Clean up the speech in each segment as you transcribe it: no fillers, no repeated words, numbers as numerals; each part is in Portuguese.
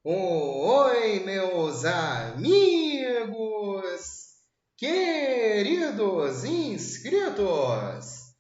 Oi, meus amigos, queridos inscritos,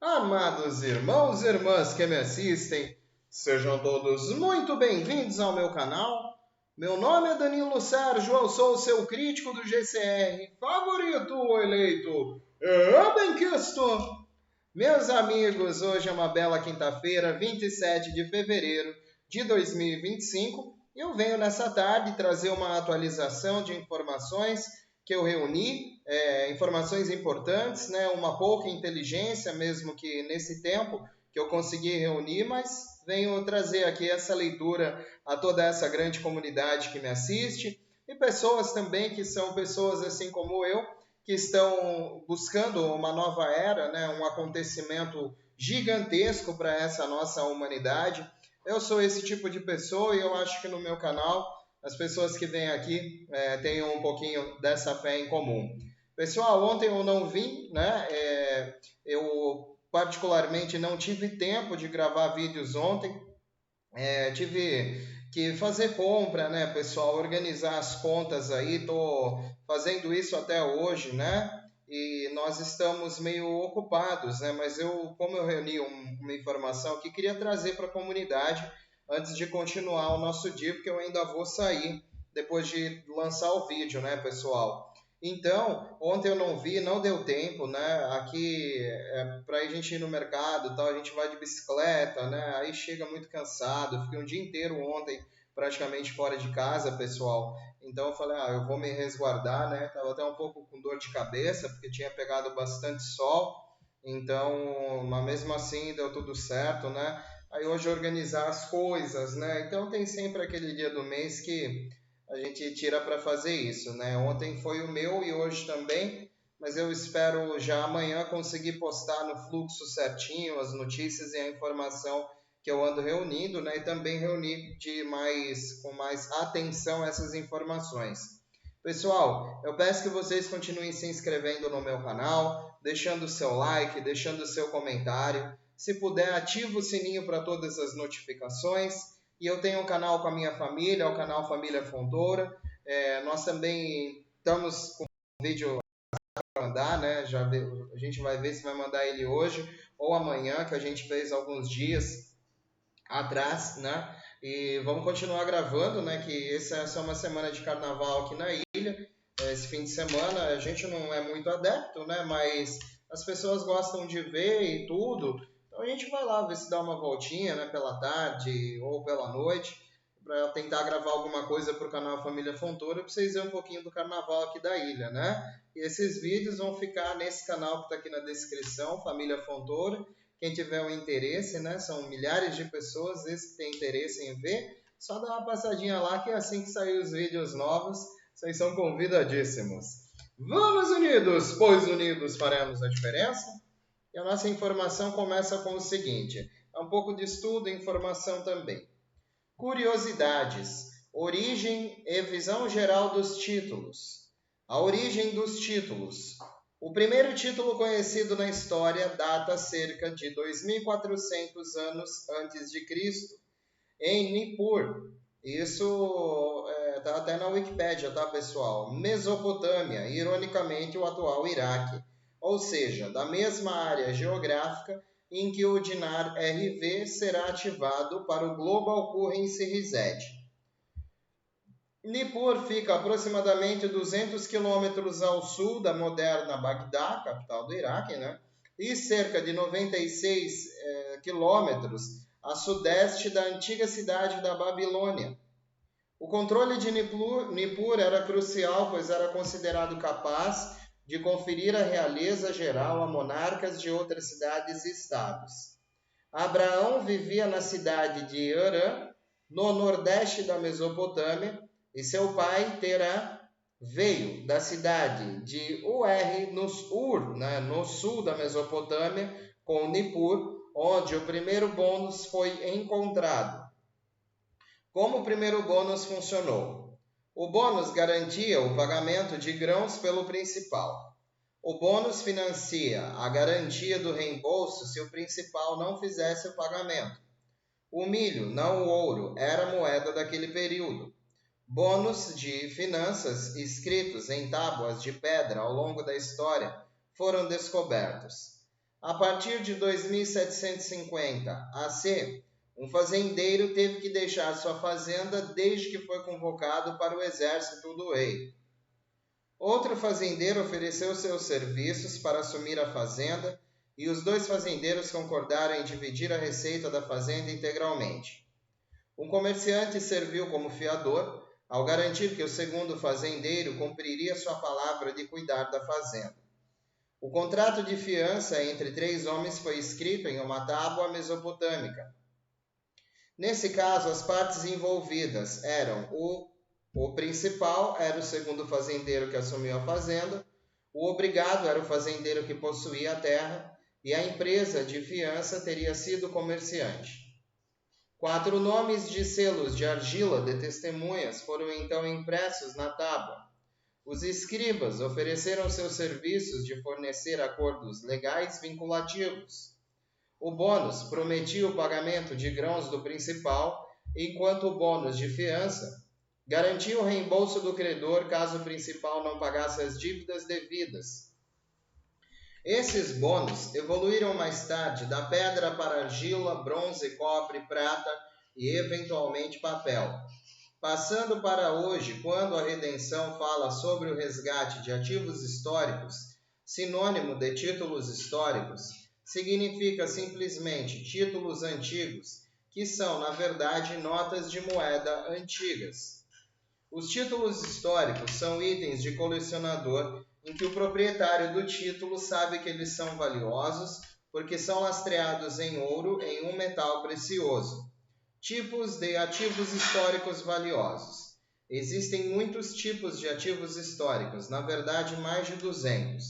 amados irmãos e irmãs que me assistem, sejam todos muito bem-vindos ao meu canal. Meu nome é Danilo Sérgio, eu sou o seu crítico do GCR favorito, o eleito benquisto. Meus amigos, hoje é uma bela quinta-feira, 27 de fevereiro de 2025, e eu venho nessa tarde trazer uma atualização de informações que eu reuni, informações importantes, né? Uma pouca inteligência, mesmo que nesse tempo que eu consegui reunir, mas venho trazer aqui essa leitura a toda essa grande comunidade que me assiste, e pessoas também que são pessoas assim como eu, que estão buscando uma nova era, né? Um acontecimento gigantesco para essa nossa humanidade. Eu sou esse tipo de pessoa e eu acho que no meu canal as pessoas que vêm aqui têm um pouquinho dessa fé em comum. Pessoal, ontem eu não vim, né? Eu particularmente não tive tempo de gravar vídeos ontem. Tive que fazer compra, né, pessoal? Organizar as contas aí. Tô fazendo isso até hoje, né? E nós estamos meio ocupados, né? Mas como eu reuni uma informação aqui, queria trazer para a comunidade antes de continuar o nosso dia, porque eu ainda vou sair depois de lançar o vídeo, né, pessoal? Então, ontem eu não vi, não deu tempo, né? Aqui, para a gente ir no mercado, tal, a gente vai de bicicleta, né? Aí chega muito cansado. Fiquei um dia inteiro ontem praticamente fora de casa, pessoal. Então eu falei, eu vou me resguardar, né? Tava até um pouco com dor de cabeça, porque tinha pegado bastante sol. Então, mas mesmo assim deu tudo certo, né? Aí hoje organizar as coisas, né? Então tem sempre aquele dia do mês que a gente tira para fazer isso, né? Ontem foi o meu e hoje também, mas eu espero já amanhã conseguir postar no fluxo certinho as notícias e a informação que eu ando reunindo, né? E também reunir com mais atenção essas informações. Pessoal, eu peço que vocês continuem se inscrevendo no meu canal, deixando o seu like, deixando o seu comentário. Se puder, ativa o sininho para todas as notificações. E eu tenho um canal com a minha família, o canal Família Fontoura. Nós também estamos com um vídeo para mandar, né? A gente vai ver se vai mandar ele hoje ou amanhã, que a gente fez alguns dias atrás, né? E vamos continuar gravando, né? Que essa é só uma semana de carnaval aqui na ilha. Esse fim de semana a gente não é muito adepto, né? Mas as pessoas gostam de ver e tudo. Então a gente vai lá ver se dá uma voltinha, né? Pela tarde ou pela noite, para tentar gravar alguma coisa para o canal Família Fontoura, para vocês verem um pouquinho do carnaval aqui da ilha, né? E esses vídeos vão ficar nesse canal que está aqui na descrição, Família Fontoura. Quem tiver um interesse, né? São milhares de pessoas, esse que tem interesse em ver, só dá uma passadinha lá que assim que sair os vídeos novos, vocês são convidadíssimos. Vamos unidos, pois unidos faremos a diferença. E a nossa informação começa com o seguinte, é um pouco de estudo e informação também. Curiosidades, origem e visão geral dos títulos. A origem dos títulos. O primeiro título conhecido na história data cerca de 2400 anos antes de Cristo, em Nippur. Isso está até na Wikipédia, tá, pessoal? Mesopotâmia, ironicamente o atual Iraque, ou seja, da mesma área geográfica em que o Dinar RV será ativado para o Global Currency Reset. Nippur fica aproximadamente 200 quilômetros ao sul da moderna Bagdá, capital do Iraque, né? E cerca de 96 quilômetros a sudeste da antiga cidade da Babilônia. O controle de Nippur era crucial, pois era considerado capaz de conferir a realeza geral a monarcas de outras cidades e estados. Abraão vivia na cidade de Harã, no nordeste da Mesopotâmia, e seu pai, Terã, veio da cidade de Ur, né, no sul da Mesopotâmia, com Nippur, onde o primeiro bônus foi encontrado. Como o primeiro bônus funcionou? O bônus garantia o pagamento de grãos pelo principal. O bônus financia a garantia do reembolso se o principal não fizesse o pagamento. O milho, não o ouro, era a moeda daquele período. Bônus de finanças escritos em tábuas de pedra ao longo da história foram descobertos. A partir de 2750 AC, um fazendeiro teve que deixar sua fazenda desde que foi convocado para o exército do rei. Outro fazendeiro ofereceu seus serviços para assumir a fazenda e os dois fazendeiros concordaram em dividir a receita da fazenda integralmente. Um comerciante serviu como fiador, ao garantir que o segundo fazendeiro cumpriria sua palavra de cuidar da fazenda. O contrato de fiança entre 3 homens foi escrito em uma tábua mesopotâmica. Nesse caso, as partes envolvidas eram o principal era o segundo fazendeiro que assumiu a fazenda, o obrigado era o fazendeiro que possuía a terra e a empresa de fiança teria sido o comerciante. 4 nomes de selos de argila de testemunhas foram então impressos na tábua. Os escribas ofereceram seus serviços de fornecer acordos legais vinculativos. O bônus prometia o pagamento de grãos do principal, enquanto o bônus de fiança garantia o reembolso do credor caso o principal não pagasse as dívidas devidas. Esses bônus evoluíram mais tarde da pedra para argila, bronze, cobre, prata e eventualmente papel. Passando para hoje, quando a redenção fala sobre o resgate de ativos históricos, sinônimo de títulos históricos, significa simplesmente títulos antigos, que são, na verdade, notas de moeda antigas. Os títulos históricos são itens de colecionador em que o proprietário do título sabe que eles são valiosos porque são lastreados em ouro em um metal precioso. Tipos de ativos históricos valiosos. Existem muitos tipos de ativos históricos, na verdade mais de 200.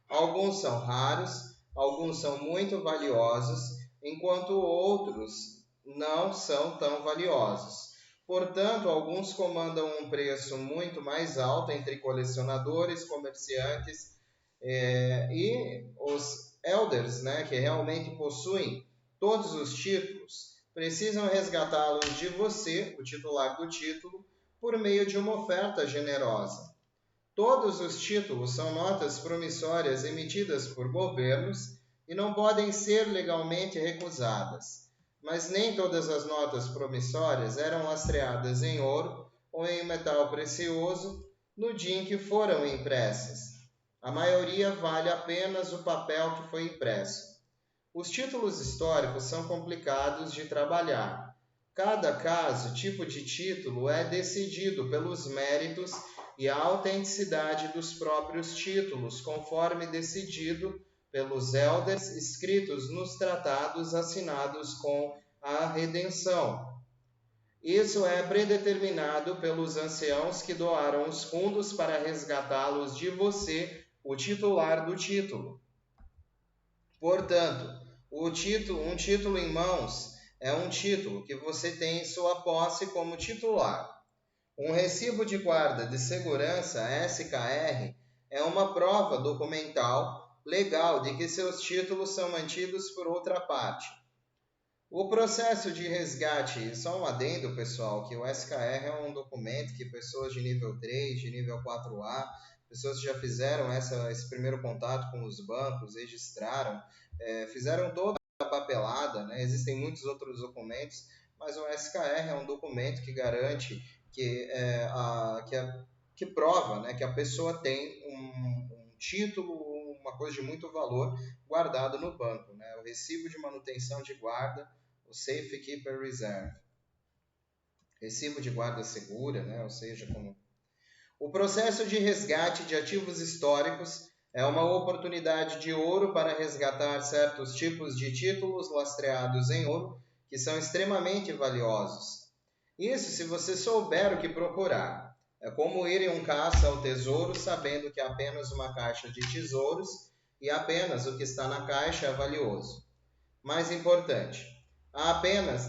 Alguns são raros, alguns são muito valiosos, enquanto outros não são tão valiosos. Portanto, alguns comandam um preço muito mais alto entre colecionadores, comerciantes e os elders, que realmente possuem todos os títulos, precisam resgatá-los de você, o titular do título, por meio de uma oferta generosa. Todos os títulos são notas promissórias emitidas por governos e não podem ser legalmente recusadas. Mas nem todas as notas promissórias eram lastreadas em ouro ou em metal precioso no dia em que foram impressas. A maioria vale apenas o papel que foi impresso. Os títulos históricos são complicados de trabalhar. Cada caso, tipo de título, é decidido pelos méritos e a autenticidade dos próprios títulos, conforme decidido pelos elders escritos nos tratados assinados com a redenção. Isso é predeterminado pelos anciãos que doaram os fundos para resgatá-los de você, o titular do título. Portanto, um título em mãos é um título que você tem em sua posse como titular. Um recibo de guarda de segurança, SKR, é uma prova documental legal de que seus títulos são mantidos por outra parte. O processo de resgate, só um adendo, pessoal, que o SKR é um documento que pessoas de nível 3, de nível 4A, pessoas que já fizeram esse primeiro contato com os bancos, registraram, fizeram toda a papelada, Existem muitos outros documentos, mas o SKR é um documento que garante que prova, que a pessoa tem um título, uma coisa de muito valor guardado no banco, o recibo de manutenção de guarda, o Safekeeper Reserve, recibo de guarda segura, ou seja, como... O processo de resgate de ativos históricos é uma oportunidade de ouro para resgatar certos tipos de títulos lastreados em ouro que são extremamente valiosos. Isso se você souber o que procurar. É como ir em um caça ao tesouro sabendo que há apenas uma caixa de tesouros e apenas o que está na caixa é valioso. Mais importante, há apenas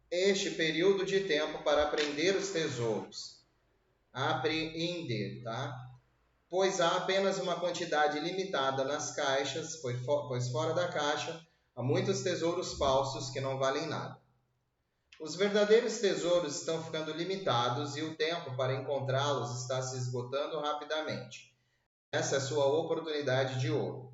este período de tempo para apreender os tesouros. Apreender, tá? Pois há apenas uma quantidade limitada nas caixas, pois fora da caixa há muitos tesouros falsos que não valem nada. Os verdadeiros tesouros estão ficando limitados e o tempo para encontrá-los está se esgotando rapidamente. Essa é a sua oportunidade de ouro.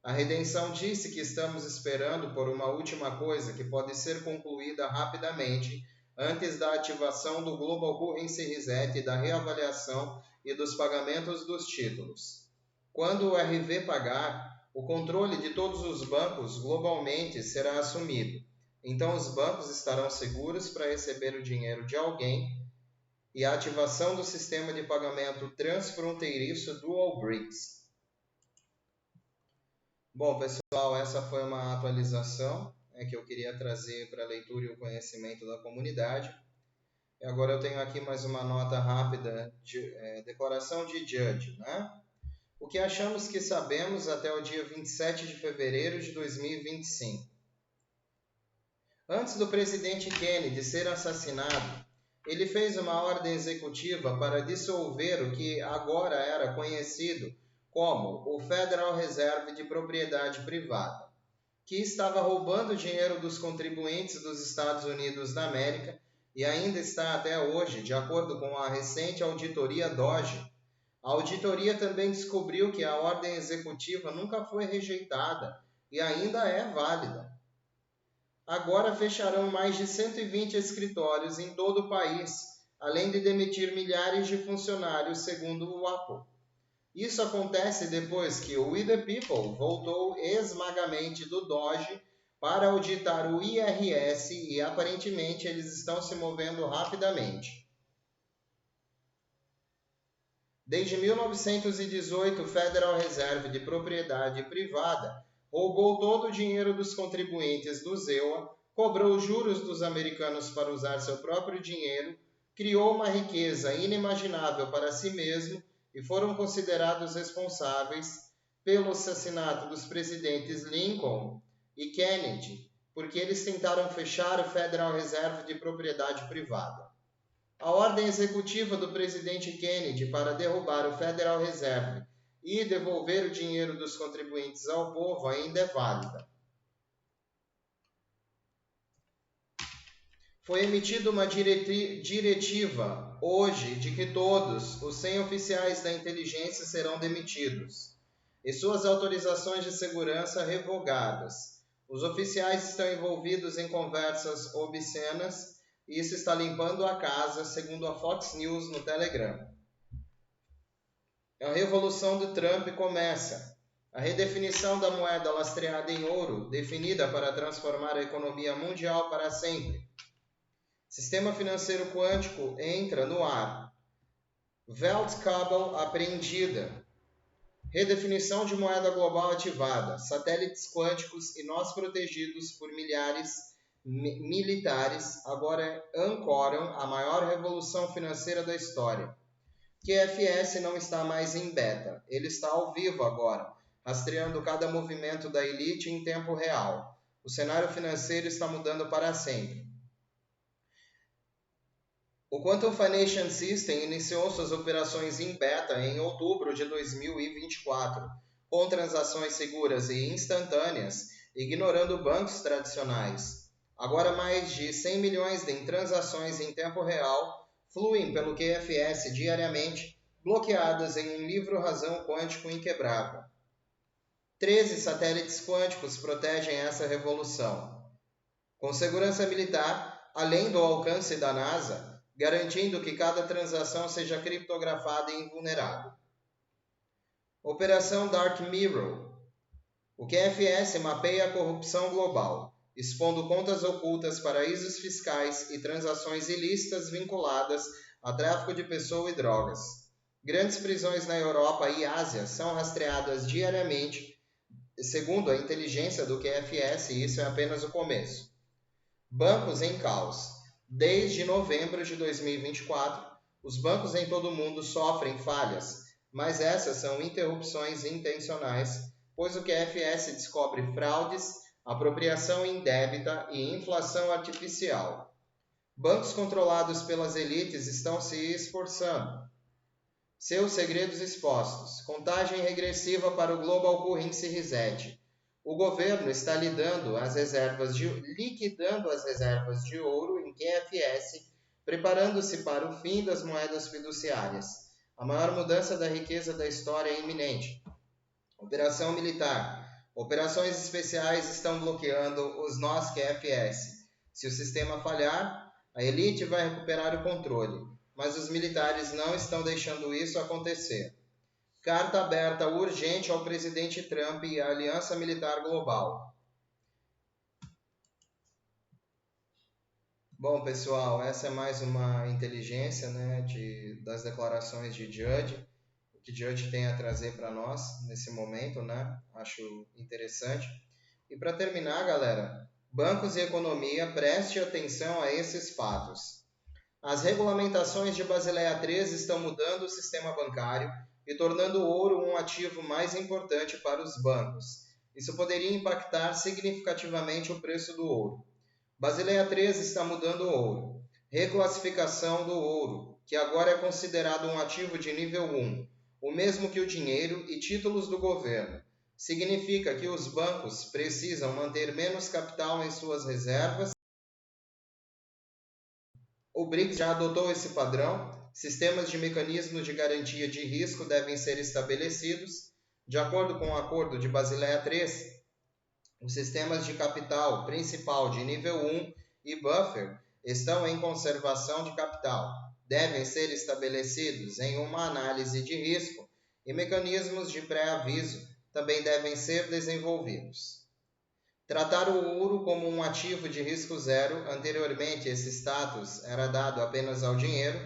A redenção disse que estamos esperando por uma última coisa que pode ser concluída rapidamente antes da ativação do Global Currency Reset e da reavaliação e dos pagamentos dos títulos. Quando o RV pagar, o controle de todos os bancos globalmente será assumido. Então os bancos estarão seguros para receber o dinheiro de alguém e a ativação do sistema de pagamento transfronteiriço Dual BRICS. Bom, pessoal, essa foi uma atualização que eu queria trazer para a leitura e o conhecimento da comunidade. E agora eu tenho aqui mais uma nota rápida de declaração de Judge, né? O que achamos que sabemos até o dia 27 de fevereiro de 2025. Antes do presidente Kennedy ser assassinado, ele fez uma ordem executiva para dissolver o que agora era conhecido como o Federal Reserve de propriedade privada, que estava roubando dinheiro dos contribuintes dos Estados Unidos da América e ainda está até hoje, de acordo com a recente auditoria DOGE. A auditoria também descobriu que a ordem executiva nunca foi rejeitada e ainda é válida. Agora fecharão mais de 120 escritórios em todo o país, além de demitir milhares de funcionários, segundo o Apple. Isso acontece depois que o We the People voltou esmagamente do DOGE para auditar o IRS e aparentemente eles estão se movendo rapidamente. Desde 1918, o Federal Reserve de propriedade privada roubou todo o dinheiro dos contribuintes do ZEUA, cobrou juros dos americanos para usar seu próprio dinheiro, criou uma riqueza inimaginável para si mesmo e foram considerados responsáveis pelo assassinato dos presidentes Lincoln e Kennedy, porque eles tentaram fechar o Federal Reserve de propriedade privada. A ordem executiva do presidente Kennedy para derrubar o Federal Reserve e devolver o dinheiro dos contribuintes ao povo ainda é válida. Foi emitida uma diretiva hoje de que todos os 100 oficiais da inteligência serão demitidos e suas autorizações de segurança revogadas. Os oficiais estão envolvidos em conversas obscenas e isso está limpando a casa, segundo a Fox News no Telegram. A revolução de Trump começa. A redefinição da moeda lastreada em ouro, definida para transformar a economia mundial para sempre. Sistema financeiro quântico entra no ar. Weltcouple apreendida. Redefinição de moeda global ativada. Satélites quânticos e nós protegidos por militares agora ancoram a maior revolução financeira da história. QFS não está mais em beta, ele está ao vivo agora, rastreando cada movimento da elite em tempo real. O cenário financeiro está mudando para sempre. O Quantum Financial System iniciou suas operações em beta em outubro de 2024, com transações seguras e instantâneas, ignorando bancos tradicionais. Agora mais de 100 milhões de transações em tempo real fluem pelo QFS diariamente, bloqueadas em um livro-razão quântico inquebrável. 13 satélites quânticos protegem essa revolução. Com segurança militar, além do alcance da NASA, garantindo que cada transação seja criptografada e invulnerável. Operação Dark Mirror. O QFS mapeia a corrupção global, expondo contas ocultas, paraísos fiscais e transações ilícitas vinculadas a tráfico de pessoas e drogas. Grandes prisões na Europa e Ásia são rastreadas diariamente, segundo a inteligência do QFS, e isso é apenas o começo. Bancos em caos. Desde novembro de 2024, os bancos em todo o mundo sofrem falhas, mas essas são interrupções intencionais, pois o QFS descobre fraudes, apropriação indébita e inflação artificial. Bancos controlados pelas elites estão se esforçando. Seus segredos expostos. Contagem regressiva para o Global Currency Reset. O governo está liquidando as reservas de ouro em QFS, preparando-se para o fim das moedas fiduciárias. A maior mudança da riqueza da história é iminente. Operação militar. Operações especiais estão bloqueando os nós QFS. Se o sistema falhar, a elite vai recuperar o controle, mas os militares não estão deixando isso acontecer. Carta aberta urgente ao presidente Trump e à Aliança Militar Global. Bom, pessoal, essa é mais uma inteligência, né, das declarações de Judge, o que Judge tem a trazer para nós nesse momento, né? Acho interessante. E para terminar, galera, bancos e economia, preste atenção a esses fatos. As regulamentações de Basileia III estão mudando o sistema bancário e tornando o ouro um ativo mais importante para os bancos. Isso poderia impactar significativamente o preço do ouro. Basileia III está mudando o ouro. Reclassificação do ouro, que agora é considerado um ativo de nível 1, o mesmo que o dinheiro e títulos do governo. Significa que os bancos precisam manter menos capital em suas reservas. O BRICS já adotou esse padrão. Sistemas de mecanismos de garantia de risco devem ser estabelecidos. De acordo com o Acordo de Basileia III, os sistemas de capital principal de nível 1 e buffer estão em conservação de capital. Devem ser estabelecidos em uma análise de risco e mecanismos de pré-aviso também devem ser desenvolvidos. Tratar o ouro como um ativo de risco zero, anteriormente esse status era dado apenas ao dinheiro,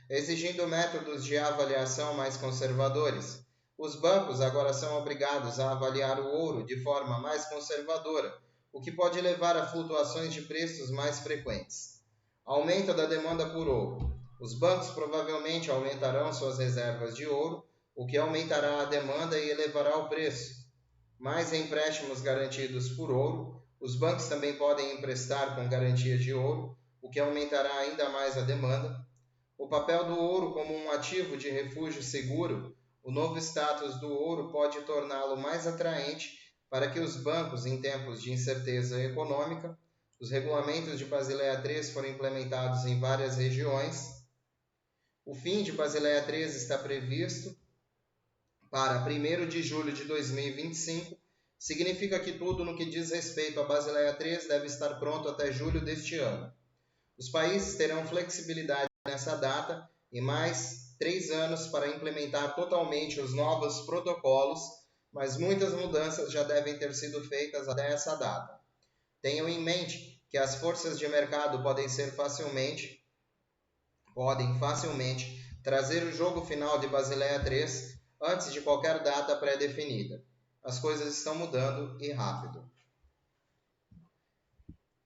exigindo métodos de avaliação mais conservadores. Os bancos agora são obrigados a avaliar o ouro de forma mais conservadora, o que pode levar a flutuações de preços mais frequentes. Aumento da demanda por ouro. Os bancos provavelmente aumentarão suas reservas de ouro, o que aumentará a demanda e elevará o preço. Mais empréstimos garantidos por ouro. Os bancos também podem emprestar com garantia de ouro, o que aumentará ainda mais a demanda. O papel do ouro como um ativo de refúgio seguro. O novo status do ouro pode torná-lo mais atraente para que os bancos, em tempos de incerteza econômica, os regulamentos de Basileia III foram implementados em várias regiões. O fim de Basileia III está previsto para 1º de julho de 2025, significa que tudo no que diz respeito à Basileia III deve estar pronto até julho deste ano. Os países terão flexibilidade nessa data e mais 3 anos para implementar totalmente os novos protocolos, mas muitas mudanças já devem ter sido feitas até essa data. Tenham em mente que as forças de mercado podem facilmente trazer o jogo final de Basileia III antes de qualquer data pré-definida. As coisas estão mudando e rápido.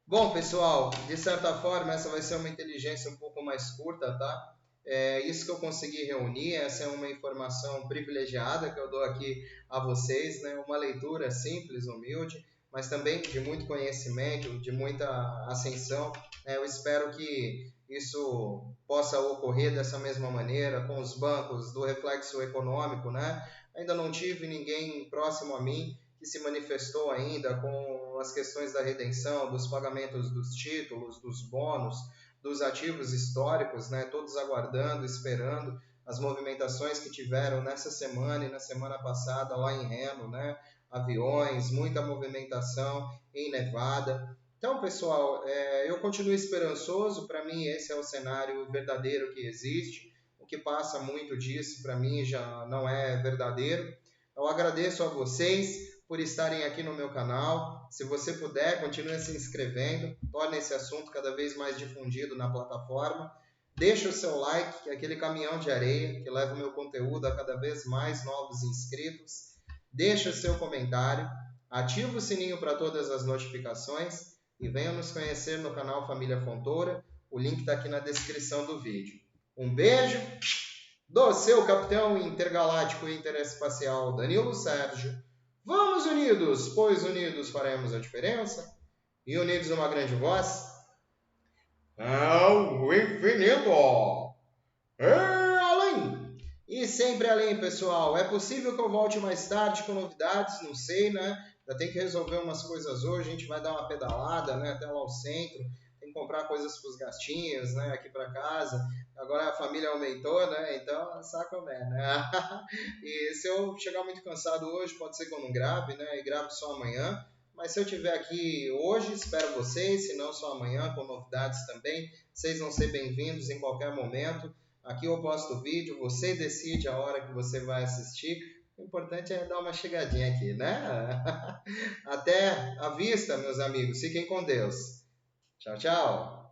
Bom, pessoal, de certa forma essa vai ser uma inteligência um pouco mais curta, tá? É isso que eu consegui reunir, essa é uma informação privilegiada que eu dou aqui a vocês, né? Uma leitura simples, humilde, mas também de muito conhecimento, de muita ascensão. Eu espero que isso possa ocorrer dessa mesma maneira com os bancos, do reflexo econômico, né? Ainda não tive ninguém próximo a mim que se manifestou ainda com as questões da redenção, dos pagamentos dos títulos, dos bônus, dos ativos históricos, né? Todos aguardando, esperando as movimentações que tiveram nessa semana e na semana passada lá em Reno, né? Aviões, muita movimentação em Nevada. Então, pessoal, eu continuo esperançoso. Para mim, esse é o cenário verdadeiro que existe. O que passa muito disso, para mim, já não é verdadeiro. Eu agradeço a vocês por estarem aqui no meu canal. Se você puder, continue se inscrevendo. Torne esse assunto cada vez mais difundido na plataforma. Deixe o seu like, que é aquele caminhão de areia que leva o meu conteúdo a cada vez mais novos inscritos. Deixe o seu comentário. Ative o sininho para todas as notificações. E venham nos conhecer no canal Família Fontoura. O link está aqui na descrição do vídeo. Um beijo do seu capitão intergaláctico e interespacial Danilo Sérgio. Vamos unidos, pois unidos faremos a diferença. E unidos numa grande voz. Ao infinito e além. E sempre além, pessoal. É possível que eu volte mais tarde com novidades, não sei, né? ainda tem que resolver umas coisas hoje, a gente vai dar uma pedalada, né, até lá ao centro, tem que comprar coisas para os gastinhos, né, aqui para casa. Agora a família aumentou, né, então saco né. E se eu chegar muito cansado hoje, pode ser que eu não grave, né, e grave só amanhã. Mas se eu estiver aqui hoje, espero vocês, se não só amanhã, com novidades também. Vocês vão ser bem-vindos em qualquer momento. Aqui eu posto o vídeo, você decide a hora que você vai assistir. O importante é dar uma chegadinha aqui, né? Até a vista, meus amigos. Fiquem com Deus. Tchau, tchau.